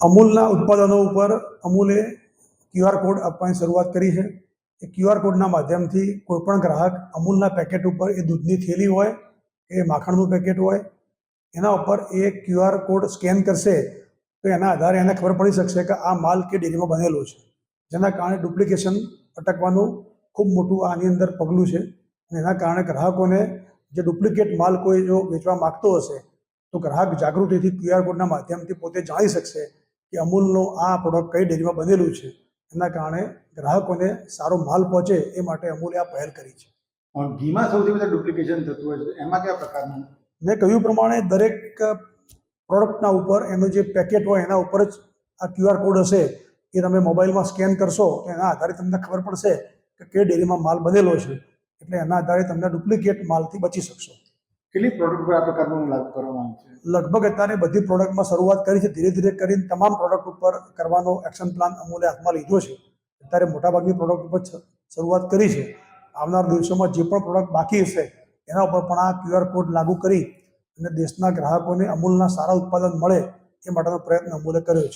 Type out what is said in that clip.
અમૂલના ઉત્પાદનો ઉપર અમૂલે QR code આપવાની શરૂઆત કરી છે. એ QR કોડના માધ્યમથી કોઈપણ ગ્રાહક અમૂલના પેકેટ ઉપર એ દૂધની થેલી હોય કે માખણનું પેકેટ હોય એના ઉપર એ QR કોડ સ્કેન કરશે તો એના આધારે એને ખબર પડી શકશે કે આ માલ કે ડેરીમાં બનેલો છે, જેના કારણે ડુપ્લિકેશન અટકવાનું ખૂબ મોટું આની અંદર પગલું છે. અને એના કારણે ગ્રાહકોને જે ડુપ્લિકેટ માલ કોઈ જો વેચવા માગતો હશે તો ગ્રાહક જાગૃતિથી QR કોડના માધ્યમથી પોતે જાણી શકશે કે અમૂલનો આ પ્રોડક્ટ કઈ ડેરીમાં બનેલું છે. એના કારણે ગ્રાહકોને સારો માલ પહોંચે એ માટે અમૂલે આ પહેલ કરી છે. ઘીમાં સૌથી વધારે ડુપ્લિકેશન થતું હોય છે, એમાં કયા પ્રકારનું? મેં કહ્યું પ્રમાણે દરેક પ્રોડક્ટના ઉપર એનું જે પેકેટ હોય એના ઉપર જ આ QR કોડ હશે. એ તમે મોબાઈલમાં સ્કેન કરશો તો એના આધારે તમને ખબર પડશે કે કઈ ડેરીમાં માલ બનેલો છે, એટલે એના આધારે તમને ડુપ્લિકેટ માલથી બચી શકશો. કેટલી પ્રોડક્ટ પર આ પ્રકારનું લાગુ કરવામાં આવે છે? લગભગ અત્યારે બધી પ્રોડક્ટમાં શરૂઆત કરી છે. ધીરે ધીરે કરીને તમામ પ્રોડક્ટ ઉપર કરવાનો એક્શન પ્લાન અમૂલે હાથમાં લીધો છે. અત્યારે મોટાભાગની પ્રોડક્ટ ઉપર શરૂઆત કરી છે. આવનાર દિવસોમાં જે પણ પ્રોડક્ટ બાકી હશે એના ઉપર પણ આ QR કોડ લાગુ કરી અને દેશના ગ્રાહકોને અમૂલના સારા ઉત્પાદન મળે એ માટેનો પ્રયત્ન અમૂલે કર્યો છે.